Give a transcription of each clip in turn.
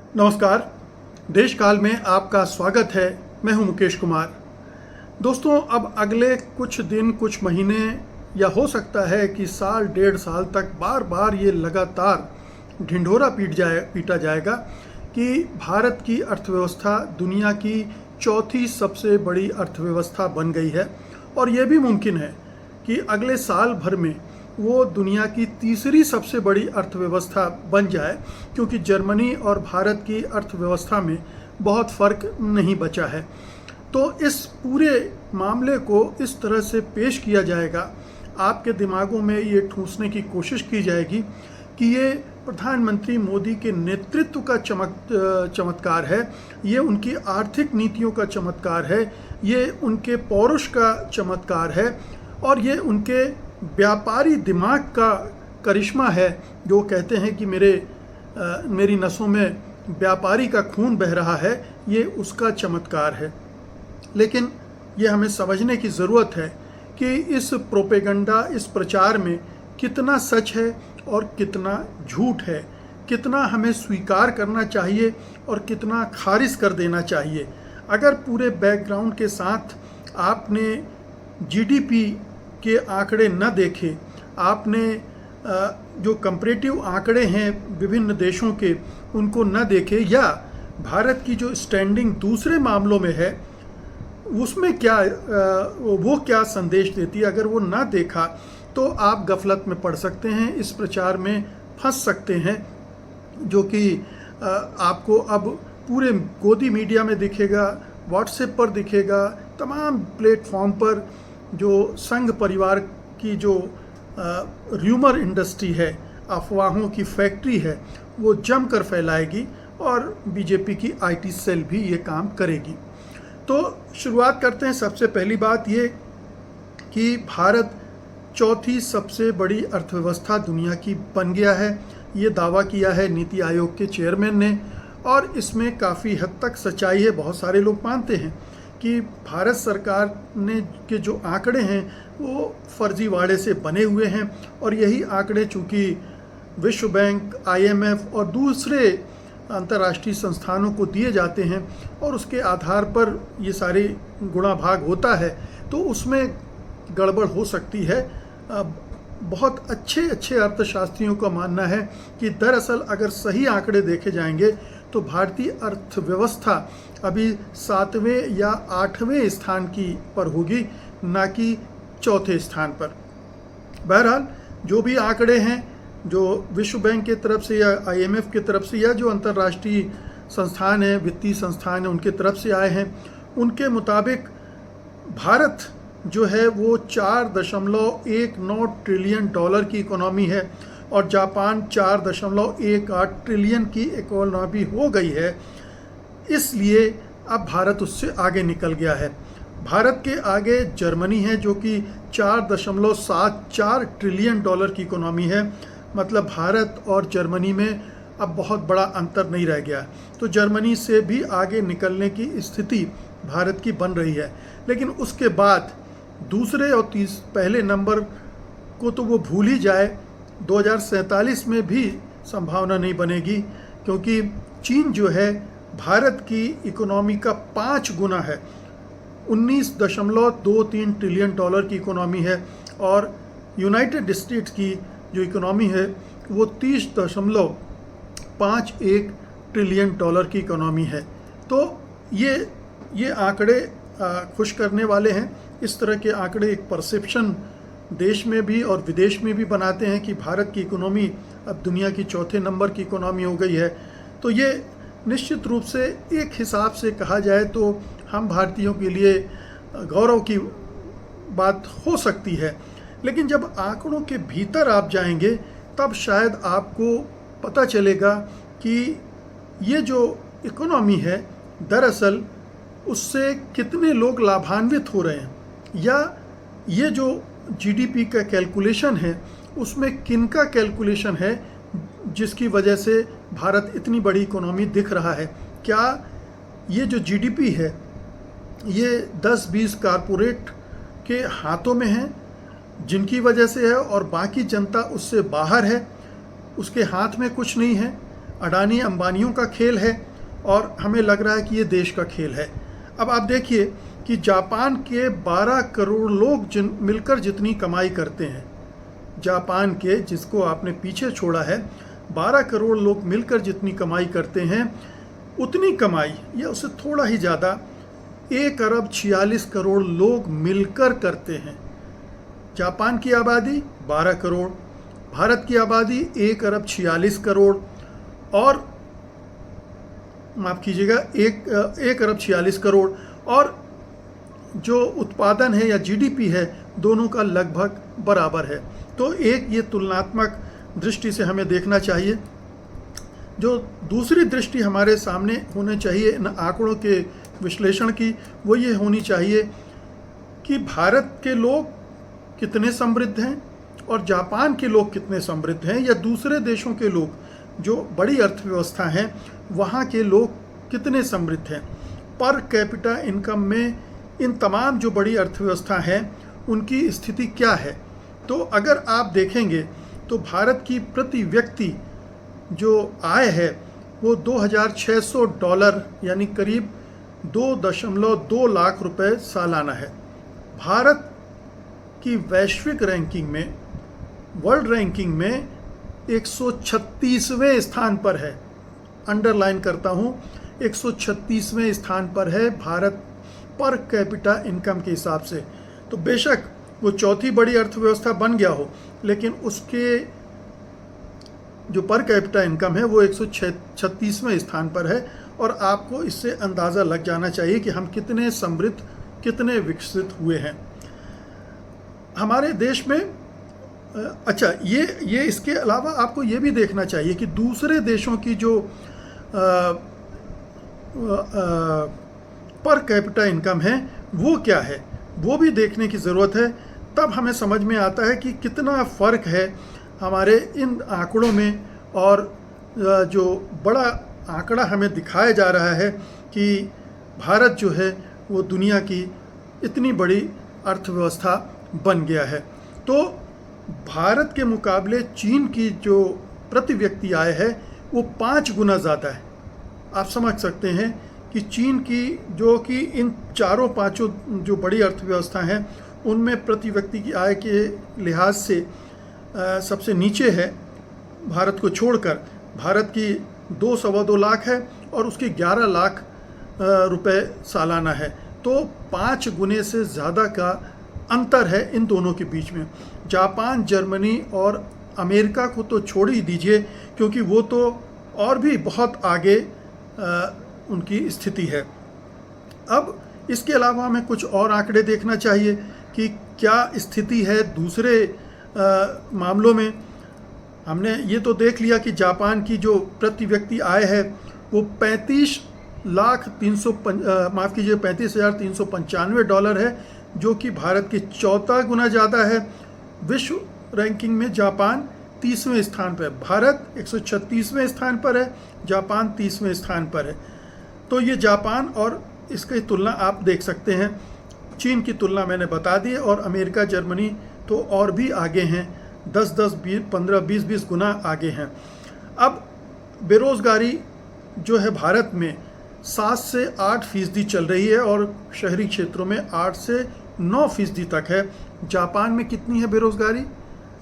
नमस्कार। देश काल में आपका स्वागत है। मैं हूं मुकेश कुमार। दोस्तों, अब अगले कुछ दिन, कुछ महीने या हो सकता है कि साल डेढ़ साल तक बार बार ये लगातार ढिंढोरा पीटा जाएगा कि भारत की अर्थव्यवस्था दुनिया की चौथी सबसे बड़ी अर्थव्यवस्था बन गई है। और ये भी मुमकिन है कि अगले साल भर में वो दुनिया की तीसरी सबसे बड़ी अर्थव्यवस्था बन जाए, क्योंकि जर्मनी और भारत की अर्थव्यवस्था में बहुत फर्क नहीं बचा है। तो इस पूरे मामले को इस तरह से पेश किया जाएगा, आपके दिमागों में ये ठूंसने की कोशिश की जाएगी कि ये प्रधानमंत्री मोदी के नेतृत्व का चमत्कार है, ये उनकी आर्थिक नीतियों का चमत्कार है, ये उनके पौरुष का चमत्कार है और ये उनके व्यापारी दिमाग का करिश्मा है। जो कहते हैं कि मेरी नसों में व्यापारी का खून बह रहा है, ये उसका चमत्कार है। लेकिन ये हमें समझने की ज़रूरत है कि इस प्रोपेगेंडा, इस प्रचार में कितना सच है और कितना झूठ है, कितना हमें स्वीकार करना चाहिए और कितना खारिज कर देना चाहिए। अगर पूरे बैकग्राउंड के साथ आपने जीडीपी के आंकड़े न देखे, आपने जो कंपैरेटिव आंकड़े हैं विभिन्न देशों के उनको न देखे, या भारत की जो स्टैंडिंग दूसरे मामलों में है उसमें वो क्या संदेश देती है, अगर वो ना देखा तो आप गफलत में पड़ सकते हैं, इस प्रचार में फंस सकते हैं, जो कि आपको अब पूरे गोदी मीडिया में दिखेगा, व्हाट्सएप पर दिखेगा, तमाम प्लेटफॉर्म पर। जो संघ परिवार की जो र्यूमर इंडस्ट्री है, अफवाहों की फैक्ट्री है, वो जमकर फैलाएगी और बीजेपी की आईटी सेल भी ये काम करेगी। तो शुरुआत करते हैं। सबसे पहली बात ये कि भारत चौथी सबसे बड़ी अर्थव्यवस्था दुनिया की बन गया है, ये दावा किया है नीति आयोग के चेयरमैन ने, और इसमें काफ़ी हद तक सच्चाई है। बहुत सारे लोग मानते हैं कि भारत सरकार ने के जो आंकड़े हैं वो फर्जीवाड़े से बने हुए हैं, और यही आंकड़े चूँकि विश्व बैंक, आईएमएफ और दूसरे अंतर्राष्ट्रीय संस्थानों को दिए जाते हैं और उसके आधार पर ये सारे गुणा भाग होता है, तो उसमें गड़बड़ हो सकती है। बहुत अच्छे अर्थशास्त्रियों का मानना है कि दरअसल अगर सही आंकड़े देखे जाएंगे तो भारतीय अर्थव्यवस्था अभी 7वें या 8वें स्थान पर होगी, ना कि चौथे स्थान पर। बहरहाल जो भी आंकड़े हैं, जो विश्व बैंक की तरफ से या आईएमएफ की तरफ से या जो अंतर्राष्ट्रीय संस्थान है, वित्तीय संस्थान है, उनके तरफ से आए हैं, उनके मुताबिक भारत जो है वो 4.19 ट्रिलियन डॉलर की इकोनॉमी है और जापान 4.18 ट्रिलियन की इकोनॉमी हो गई है। इसलिए अब भारत उससे आगे निकल गया है। भारत के आगे जर्मनी है जो कि 4.74 ट्रिलियन डॉलर की इकोनॉमी है। मतलब भारत और जर्मनी में अब बहुत बड़ा अंतर नहीं रह गया, तो जर्मनी से भी आगे निकलने की स्थिति भारत की बन रही है। लेकिन उसके बाद दूसरे और पहले नंबर को तो वो भूल ही जाए, 2047 में भी संभावना नहीं बनेगी, क्योंकि चीन जो है भारत की इकोनॉमी का 5 गुना है, 19.23 ट्रिलियन डॉलर की इकोनॉमी है, और यूनाइटेड स्टेट्स की जो इकोनॉमी है वो 30.51 ट्रिलियन डॉलर की इकोनॉमी है। तो ये आंकड़े खुश करने वाले हैं। इस तरह के आंकड़े एक परसेप्शन देश में भी और विदेश में भी बनाते हैं कि भारत की इकोनॉमी अब दुनिया की चौथे नंबर की इकोनॉमी हो गई है। तो ये निश्चित रूप से एक हिसाब से कहा जाए तो हम भारतीयों के लिए गौरव की बात हो सकती है। लेकिन जब आंकड़ों के भीतर आप जाएंगे तब शायद आपको पता चलेगा कि ये जो इकोनॉमी है दरअसल उससे कितने लोग लाभान्वित हो रहे हैं, या ये जो जीडीपी का कैलकुलेशन है उसमें किनका कैलकुलेशन है जिसकी वजह से भारत इतनी बड़ी इकोनॉमी दिख रहा है। क्या ये जो जीडीपी है ये 10-20 कारपोरेट के हाथों में है जिनकी वजह से है, और बाकी जनता उससे बाहर है, उसके हाथ में कुछ नहीं है? अडानी अंबानियों का खेल है और हमें लग रहा है कि ये देश का खेल है। अब आप देखिए कि जापान के 12 करोड़ लोग मिलकर जितनी कमाई करते हैं, जापान के, जिसको आपने पीछे छोड़ा है, 12 करोड़ लोग मिलकर जितनी कमाई करते हैं, उतनी कमाई या उससे थोड़ा ही ज़्यादा 1 अरब 46 करोड़ लोग मिलकर करते हैं। जापान की आबादी 12 करोड़, भारत की आबादी 1 अरब 46 करोड़ और माफ़ कीजिएगा 1 अरब 46 करोड़, और जो उत्पादन है या जीडीपी है दोनों का लगभग बराबर है। तो एक ये तुलनात्मक दृष्टि से हमें देखना चाहिए। जो दूसरी दृष्टि हमारे सामने होनी चाहिए इन आंकड़ों के विश्लेषण की, वो ये होनी चाहिए कि भारत के लोग कितने समृद्ध हैं और जापान के लोग कितने समृद्ध हैं, या दूसरे देशों के लोग जो बड़ी अर्थव्यवस्था हैं वहाँ के लोग कितने समृद्ध हैं। पर कैपिटा इनकम में इन तमाम जो बड़ी अर्थव्यवस्था हैं उनकी स्थिति क्या है। तो अगर आप देखेंगे तो भारत की प्रति व्यक्ति जो आय है वो $2,600 यानी करीब 2.2 लाख रुपए सालाना है। भारत की वैश्विक रैंकिंग में, वर्ल्ड रैंकिंग में 136वें स्थान पर है। अंडरलाइन करता हूँ, 136वें स्थान पर है भारत पर कैपिटा इनकम के हिसाब से। तो बेशक वो चौथी बड़ी अर्थव्यवस्था बन गया हो, लेकिन उसके जो पर कैपिटा इनकम है वो 136वें स्थान पर है। और आपको इससे अंदाज़ा लग जाना चाहिए कि हम कितने समृद्ध, कितने विकसित हुए हैं हमारे देश में। अच्छा, ये इसके अलावा आपको ये भी देखना चाहिए कि दूसरे देशों की जो पर कैपिटा इनकम है वो क्या है, वो भी देखने की ज़रूरत है। तब हमें समझ में आता है कि कितना फ़र्क है हमारे इन आंकड़ों में। और जो बड़ा आंकड़ा हमें दिखाया जा रहा है कि भारत जो है वो दुनिया की इतनी बड़ी अर्थव्यवस्था बन गया है। तो भारत के मुकाबले चीन की जो प्रति व्यक्ति आय है वो 5 गुना ज़्यादा है। आप समझ सकते हैं कि चीन की, जो कि इन चारों पांचों जो बड़ी अर्थव्यवस्था हैं उनमें प्रति व्यक्ति की आय के लिहाज से सबसे नीचे है भारत को छोड़कर। भारत की 2.25 लाख है और उसकी 11 लाख रुपए सालाना है। तो 5 गुने से ज़्यादा का अंतर है इन दोनों के बीच में। जापान, जर्मनी और अमेरिका को तो छोड़ ही दीजिए, क्योंकि वो तो और भी बहुत आगे उनकी स्थिति है। अब इसके अलावा हमें कुछ और आंकड़े देखना चाहिए कि क्या स्थिति है दूसरे मामलों में। हमने ये तो देख लिया कि जापान की जो प्रति व्यक्ति आय है वो 35,395 डॉलर है, जो कि भारत के 14 गुना ज़्यादा है। विश्व रैंकिंग में जापान 30वें स्थान पर है, भारत 136वें स्थान पर है, जापान 30वें स्थान पर है। तो ये जापान और इसकी तुलना आप देख सकते हैं। चीन की तुलना मैंने बता दी, और अमेरिका, जर्मनी तो और भी आगे हैं, 10-10, 15, 20 गुना आगे हैं। अब बेरोज़गारी जो है भारत में 7 से 8% चल रही है और शहरी क्षेत्रों में 8 से 9% तक है। जापान में कितनी है बेरोज़गारी?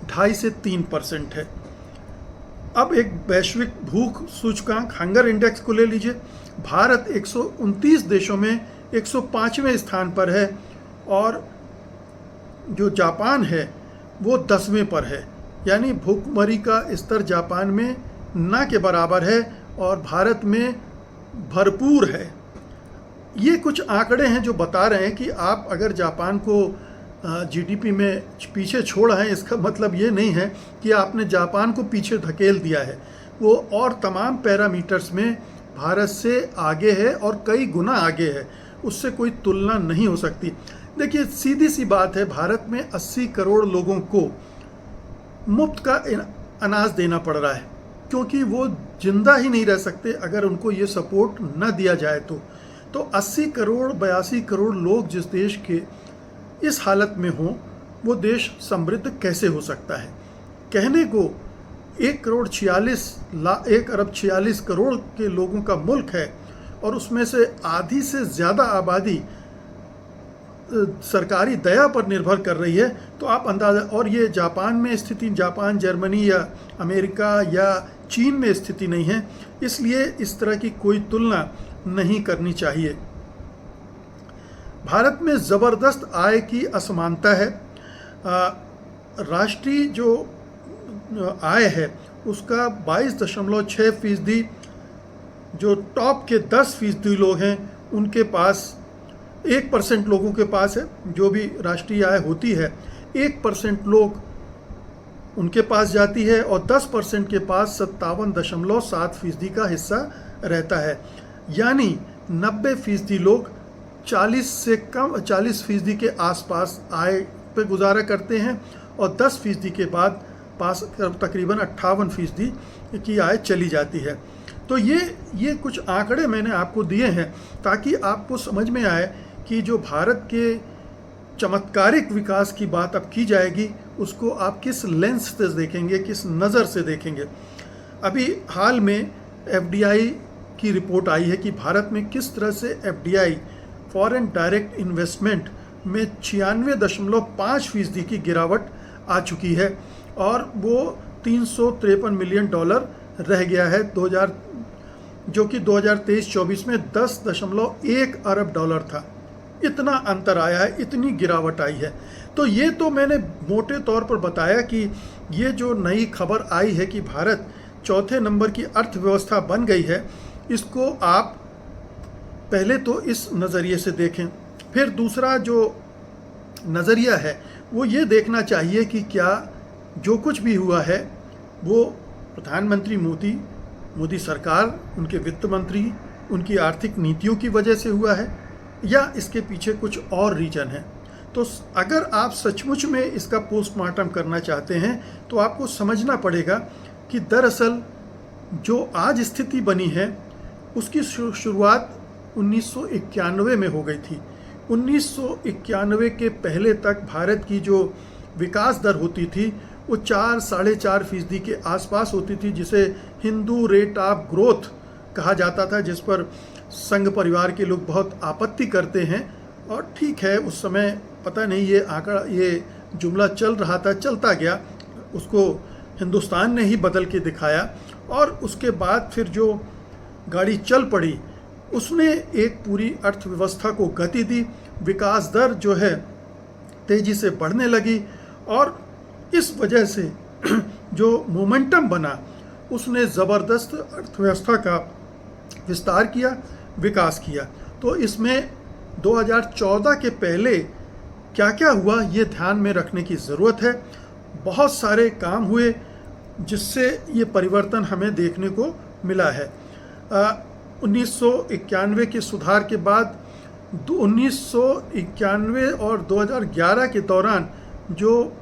2.5 से 3% है। अब एक वैश्विक भूख सूचकांक हंगर इंडेक्स को ले लीजिए। भारत 129 देशों में 105वें स्थान पर है और जो जापान है वो 10वें पर है। यानी भूखमरी का स्तर जापान में ना के बराबर है और भारत में भरपूर है। ये कुछ आंकड़े हैं जो बता रहे हैं कि आप अगर जापान को जीडीपी में पीछे छोड़ हैं, इसका मतलब ये नहीं है कि आपने जापान को पीछे धकेल दिया है। वो और तमाम पैरामीटर्स में भारत से आगे है और कई गुना आगे है, उससे कोई तुलना नहीं हो सकती। देखिए, सीधी सी बात है, भारत में 80 करोड़ लोगों को मुफ्त का अनाज देना पड़ रहा है, क्योंकि वो जिंदा ही नहीं रह सकते अगर उनको ये सपोर्ट न दिया जाए। तो 80 करोड़ 82 करोड़ लोग जिस देश के इस हालत में हों, वो देश समृद्ध कैसे हो सकता है? कहने को 1 अरब 46 करोड़ के लोगों का मुल्क है और उसमें से आधी से ज़्यादा आबादी सरकारी दया पर निर्भर कर रही है, तो आप अंदाज़ा, और ये जापान में स्थिति, जापान, जर्मनी या अमेरिका या चीन में स्थिति नहीं है, इसलिए इस तरह की कोई तुलना नहीं करनी चाहिए। भारत में ज़बरदस्त आय की असमानता है। राष्ट्रीय जो आय है उसका 22.6%, जो टॉप के 10% लोग हैं उनके पास, 1% लोगों के पास है, जो भी राष्ट्रीय आय होती है 1% लोग उनके पास जाती है और 10% के पास 57.7% का हिस्सा रहता है। यानी 90% लोग 40% के आसपास आय पे गुजारा करते हैं और 10% के बाद पास तकरीबन 58% की आय चली जाती है। तो ये कुछ आंकड़े मैंने आपको दिए हैं ताकि आपको समझ में आए कि जो भारत के चमत्कारिक विकास की बात अब की जाएगी उसको आप किस लेंस से देखेंगे, किस नज़र से देखेंगे। अभी हाल में FDI की रिपोर्ट आई है कि भारत में किस तरह से FDI फॉरेन डायरेक्ट इन्वेस्टमेंट में 96.5% की गिरावट आ चुकी है और वो $353 मिलियन रह गया है जो कि 2023-24 में 10.1 अरब डॉलर था। इतना अंतर आया है, इतनी गिरावट आई है। तो ये तो मैंने मोटे तौर पर बताया कि ये जो नई खबर आई है कि भारत चौथे नंबर की अर्थव्यवस्था बन गई है, इसको आप पहले तो इस नज़रिए से देखें। फिर दूसरा जो नज़रिया है वो ये देखना चाहिए कि क्या जो कुछ भी हुआ है वो प्रधानमंत्री मोदी सरकार, उनके वित्त मंत्री, उनकी आर्थिक नीतियों की वजह से हुआ है या इसके पीछे कुछ और रीजन है। तो अगर आप सचमुच में इसका पोस्टमार्टम करना चाहते हैं तो आपको समझना पड़ेगा कि दरअसल जो आज स्थिति बनी है उसकी शुरुआत 1991 में हो गई थी। 1991 के पहले तक भारत की जो विकास दर होती थी वो 4-4.5% के आसपास होती थी, जिसे हिंदू रेट ऑफ ग्रोथ कहा जाता था, जिस पर संघ परिवार के लोग बहुत आपत्ति करते हैं। और ठीक है, उस समय पता नहीं ये आंकड़ा, ये जुमला चल रहा था, चलता गया, उसको हिंदुस्तान ने ही बदल के दिखाया और उसके बाद फिर जो गाड़ी चल पड़ी उसने एक पूरी अर्थव्यवस्था को गति दी, विकास दर जो है तेज़ी से बढ़ने लगी और इस वजह से जो मोमेंटम बना उसने ज़बरदस्त अर्थव्यवस्था का विस्तार किया, विकास किया। तो इसमें 2014 के पहले क्या क्या हुआ ये ध्यान में रखने की ज़रूरत है। बहुत सारे काम हुए जिससे ये परिवर्तन हमें देखने को मिला है। 1991 के सुधार के बाद 1991 और 2011 के दौरान जो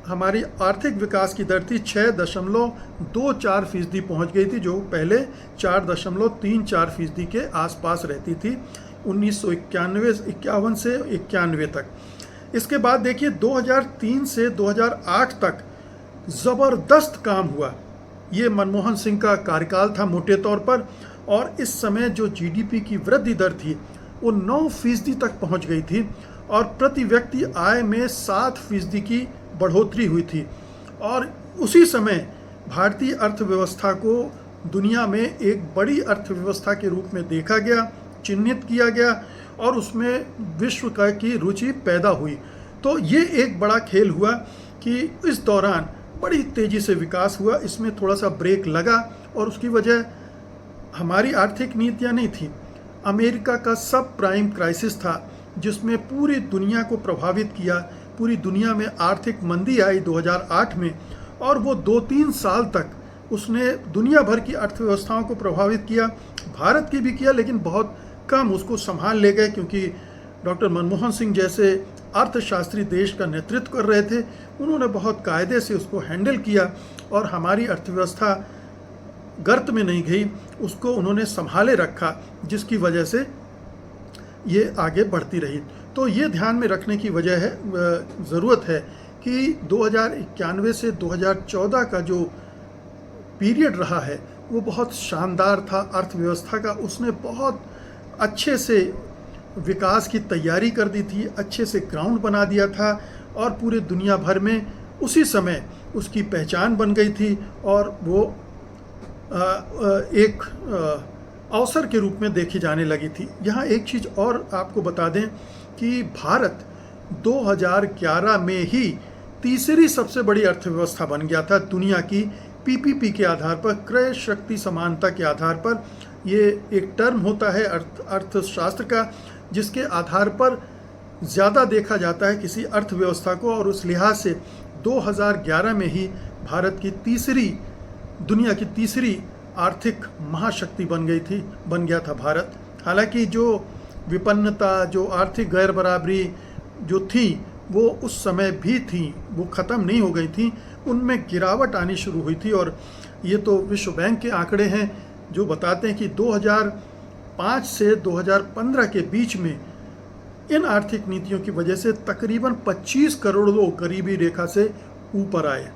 हमारी आर्थिक विकास की दर थी 6.24% पहुंच गई थी, जो पहले 4.34% के आसपास रहती थी 1991 से 91 तक। इसके बाद देखिए 2003 से 2008 तक ज़बरदस्त काम हुआ। ये मनमोहन सिंह का कार्यकाल था मोटे तौर पर, और इस समय जो GDP की वृद्धि दर थी वो 9% तक पहुंच गई थी और प्रति व्यक्ति आय में 7% की बढ़ोतरी हुई थी। और उसी समय भारतीय अर्थव्यवस्था को दुनिया में एक बड़ी अर्थव्यवस्था के रूप में देखा गया, चिन्हित किया गया और उसमें विश्व का की रुचि पैदा हुई। तो ये एक बड़ा खेल हुआ कि इस दौरान बड़ी तेज़ी से विकास हुआ। इसमें थोड़ा सा ब्रेक लगा और उसकी वजह हमारी आर्थिक नीतियाँ नहीं थी, अमेरिका का सब प्राइम क्राइसिस था जिसमें पूरी दुनिया को प्रभावित किया। पूरी दुनिया में आर्थिक मंदी आई 2008 में और वो 2-3 साल तक उसने दुनिया भर की अर्थव्यवस्थाओं को प्रभावित किया, भारत की भी किया, लेकिन बहुत कम उसको संभाल ले गए क्योंकि डॉक्टर मनमोहन सिंह जैसे अर्थशास्त्री देश का नेतृत्व कर रहे थे। उन्होंने बहुत कायदे से उसको हैंडल किया और हमारी अर्थव्यवस्था गर्त में नहीं गई, उसको उन्होंने संभाले रखा, जिसकी वजह से ये आगे बढ़ती रही। तो ये ध्यान में रखने की वजह है, ज़रूरत है कि 2091 से 2014 का जो पीरियड रहा है वो बहुत शानदार था अर्थव्यवस्था का। उसने बहुत अच्छे से विकास की तैयारी कर दी थी, अच्छे से ग्राउंड बना दिया था और पूरे दुनिया भर में उसी समय उसकी पहचान बन गई थी और वो एक अवसर के रूप में देखी जाने लगी थी। यहाँ एक चीज़ और आपको बता दें कि भारत 2011 में ही तीसरी सबसे बड़ी अर्थव्यवस्था बन गया था दुनिया की, पीपीपी के आधार पर, क्रय शक्ति समानता के आधार पर। ये एक टर्म होता है अर्थशास्त्र का जिसके आधार पर ज़्यादा देखा जाता है किसी अर्थव्यवस्था को, और उस लिहाज से 2011 में ही भारत की दुनिया की तीसरी आर्थिक महाशक्ति बन गया था भारत। हालांकि जो विपन्नता, जो आर्थिक गैर बराबरी जो थी वो उस समय भी थी, वो ख़त्म नहीं हो गई थी, उनमें गिरावट आनी शुरू हुई थी। और ये तो विश्व बैंक के आंकड़े हैं जो बताते हैं कि 2005 से 2015 के बीच में इन आर्थिक नीतियों की वजह से तकरीबन 25 करोड़ लोग गरीबी रेखा से ऊपर आए।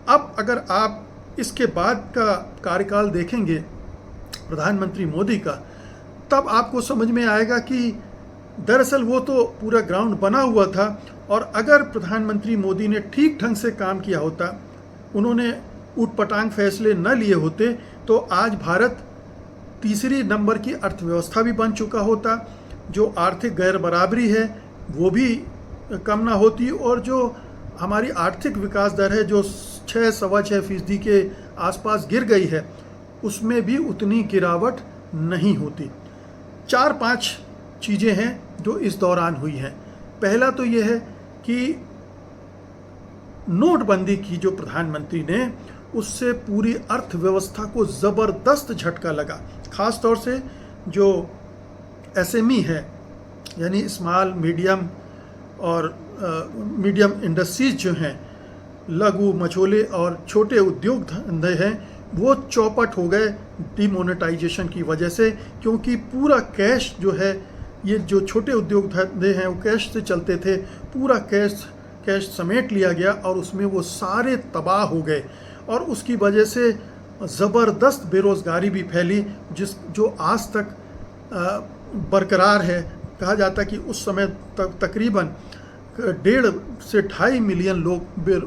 अब अगर आप इसके बाद का कार्यकाल देखेंगे प्रधानमंत्री मोदी का, तब आपको समझ में आएगा कि दरअसल वो तो पूरा ग्राउंड बना हुआ था, और अगर प्रधानमंत्री मोदी ने ठीक ढंग से काम किया होता, उन्होंने ऊटपटांग फैसले न लिए होते, तो आज भारत तीसरी नंबर की अर्थव्यवस्था भी बन चुका होता, जो आर्थिक गैर बराबरी है वो भी कम ना होती, और जो हमारी आर्थिक विकास दर है जो 6-6.25% के आसपास गिर गई है, उसमें भी उतनी गिरावट नहीं होती। 4-5 चीज़ें हैं जो इस दौरान हुई हैं। पहला तो ये है कि नोटबंदी की जो प्रधानमंत्री ने, उससे पूरी अर्थव्यवस्था को ज़बरदस्त झटका लगा। ख़ास तौर से जो एसएमई है, यानी स्मॉल मीडियम इंडस्ट्रीज जो हैं, लघु मझोले और छोटे उद्योग धंधे हैं, वो चौपट हो गए डिमोनेटाइजेशन की वजह से, क्योंकि पूरा कैश जो है, ये जो छोटे उद्योग धंधे हैं वो कैश से चलते थे, पूरा कैश समेट लिया गया और उसमें वो सारे तबाह हो गए, और उसकी वजह से ज़बरदस्त बेरोज़गारी भी फैली जो आज तक बरकरार है। कहा जाता है कि उस समय तक तकरीबन 1.5 से 2.5 मिलियन लोग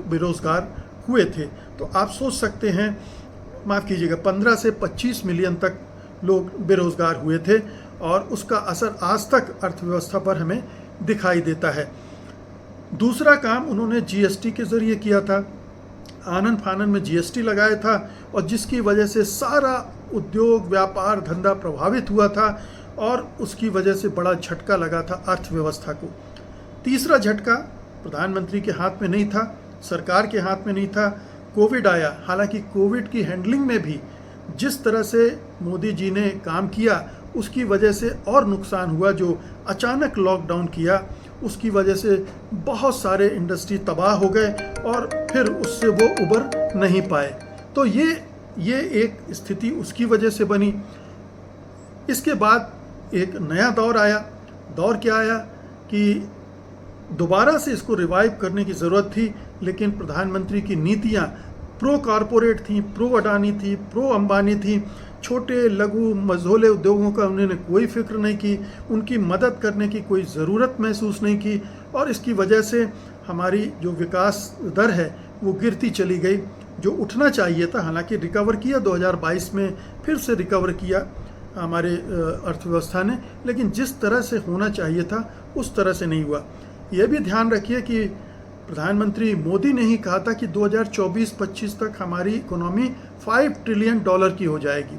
बेरोज़गार हुए थे। तो आप सोच सकते हैं, माफ़ कीजिएगा, 15 से 25 मिलियन तक लोग बेरोज़गार हुए थे, और उसका असर आज तक अर्थव्यवस्था पर हमें दिखाई देता है। दूसरा काम उन्होंने जीएसटी के ज़रिए किया था, आनन फानन में जीएसटी लगाया था, और जिसकी वजह से सारा उद्योग, व्यापार, धंधा प्रभावित हुआ था, और उसकी वजह से बड़ा झटका लगा था अर्थव्यवस्था को। तीसरा झटका प्रधानमंत्री के हाथ में नहीं था, सरकार के हाथ में नहीं था, कोविड आया। हालांकि कोविड की हैंडलिंग में भी जिस तरह से मोदी जी ने काम किया, उसकी वजह से और नुकसान हुआ। जो अचानक लॉकडाउन किया, उसकी वजह से बहुत सारे इंडस्ट्री तबाह हो गए और फिर उससे वो उबर नहीं पाए। तो ये एक स्थिति उसकी वजह से बनी। इसके बाद एक नया दौर आया। दौर क्या आया कि दोबारा से इसको रिवाइव करने की ज़रूरत थी, लेकिन प्रधानमंत्री की नीतियाँ प्रो कॉरपोरेट थी, प्रो अडानी थी, प्रो अंबानी थी। छोटे लघु मझोले उद्योगों का उन्होंने कोई फिक्र नहीं की, उनकी मदद करने की कोई ज़रूरत महसूस नहीं की, और इसकी वजह से हमारी जो विकास दर है वो गिरती चली गई। जो उठना चाहिए था, हालांकि रिकवर किया 2022 में, फिर से रिकवर किया हमारे अर्थव्यवस्था ने, लेकिन जिस तरह से होना चाहिए था उस तरह से नहीं हुआ। यह भी ध्यान रखिए कि प्रधानमंत्री मोदी ने ही कहा था कि 2024-25 तक हमारी इकोनॉमी $5 ट्रिलियन की हो जाएगी।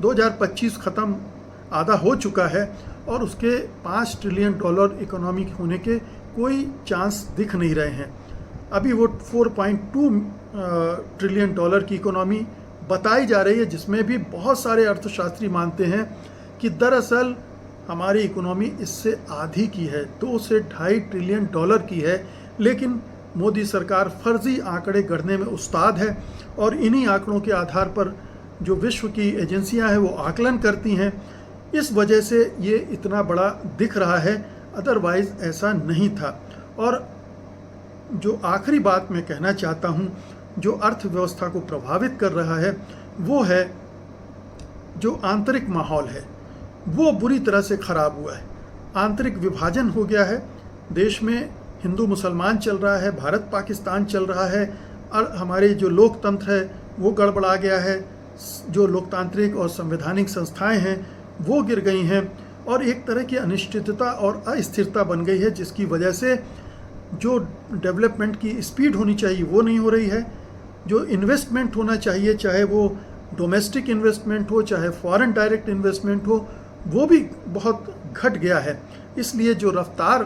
2025 ख़त्म, आधा हो चुका है, और उसके $5 ट्रिलियन इकोनॉमी होने के कोई चांस दिख नहीं रहे हैं। अभी वो $4.2 ट्रिलियन की इकोनॉमी बताई जा रही है, जिसमें भी बहुत सारे अर्थशास्त्री मानते हैं कि दरअसल हमारी इकोनॉमी इससे आधी की है, 2 से 2.5 ट्रिलियन की है। लेकिन मोदी सरकार फर्जी आंकड़े गढ़ने में उस्ताद है, और इन्हीं आंकड़ों के आधार पर जो विश्व की एजेंसियां हैं वो आकलन करती हैं। इस वजह से ये इतना बड़ा दिख रहा है, अदरवाइज़ ऐसा नहीं था। और जो आखिरी बात मैं कहना चाहता हूँ जो अर्थव्यवस्था को प्रभावित कर रहा है वो है जो आंतरिक माहौल है, वो बुरी तरह से खराब हुआ है। आंतरिक विभाजन हो गया है, देश में हिंदू मुसलमान चल रहा है, भारत पाकिस्तान चल रहा है, और हमारे जो लोकतंत्र है वो गड़बड़ा गया है, जो लोकतांत्रिक और संवैधानिक संस्थाएं हैं वो गिर गई हैं, और एक तरह की अनिश्चितता और अस्थिरता बन गई है, जिसकी वजह से जो डेवलपमेंट की स्पीड होनी चाहिए वो नहीं हो रही है। जो इन्वेस्टमेंट होना चाहिए, चाहे वो डोमेस्टिक इन्वेस्टमेंट हो चाहे फॉरेन डायरेक्ट इन्वेस्टमेंट हो, वो भी बहुत घट गया है। इसलिए जो रफ्तार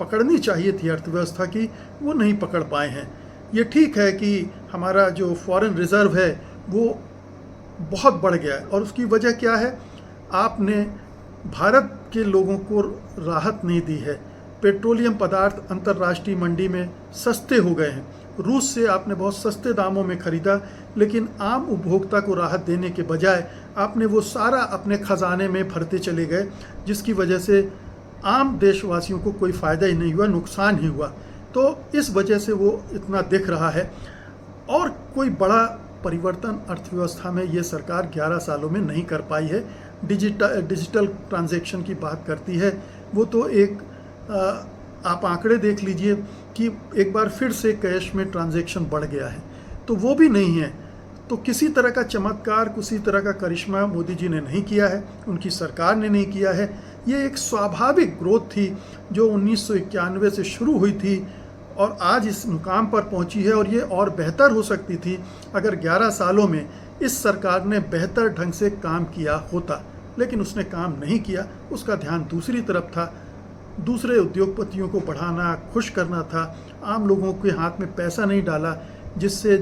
पकड़नी चाहिए थी अर्थव्यवस्था की वो नहीं पकड़ पाए हैं। ये ठीक है कि हमारा जो फॉरेन रिज़र्व है वो बहुत बढ़ गया है, और उसकी वजह क्या है? आपने भारत के लोगों को राहत नहीं दी है। पेट्रोलियम पदार्थ अंतर्राष्ट्रीय मंडी में सस्ते हो गए हैं। रूस से आपने बहुत सस्ते दामों में ख़रीदा, लेकिन आम उपभोक्ता को राहत देने के बजाय आपने वो सारा अपने ख़जाने में भरते चले गए, जिसकी वजह से आम देशवासियों को कोई फ़ायदा ही नहीं हुआ, नुकसान ही हुआ। तो इस वजह से वो इतना दिख रहा है। और कोई बड़ा परिवर्तन अर्थव्यवस्था में ये सरकार 11 सालों में नहीं कर पाई है। डिजिटल ट्रांजैक्शन की बात करती है, वो तो एक आप आंकड़े देख लीजिए कि एक बार फिर से कैश में ट्रांजैक्शन बढ़ गया है, तो वो भी नहीं है। तो किसी तरह का चमत्कार, किसी तरह का करिश्मा मोदी जी ने नहीं किया है, उनकी सरकार ने नहीं किया है। ये एक स्वाभाविक ग्रोथ थी जो 1991 से शुरू हुई थी और आज इस मुकाम पर पहुंची है, और ये और बेहतर हो सकती थी अगर 11 सालों में इस सरकार ने बेहतर ढंग से काम किया होता। लेकिन उसने काम नहीं किया, उसका ध्यान दूसरी तरफ था। दूसरे उद्योगपतियों को बढ़ाना, खुश करना था, आम लोगों के हाथ में पैसा नहीं डाला, जिससे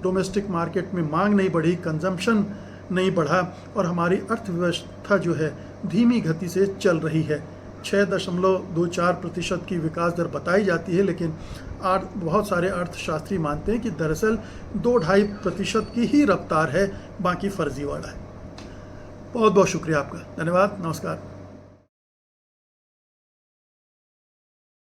डोमेस्टिक मार्केट में मांग नहीं बढ़ी, कंजम्पशन नहीं बढ़ा, और हमारी अर्थव्यवस्था जो है धीमी गति से चल रही है। 6.24% की विकास दर बताई जाती है, लेकिन बहुत सारे अर्थशास्त्री मानते हैं कि दरअसल 2-2.5% की ही रफ्तार है, बाकी फर्जीवाड़ा है। बहुत बहुत शुक्रिया आपका, धन्यवाद, नमस्कार।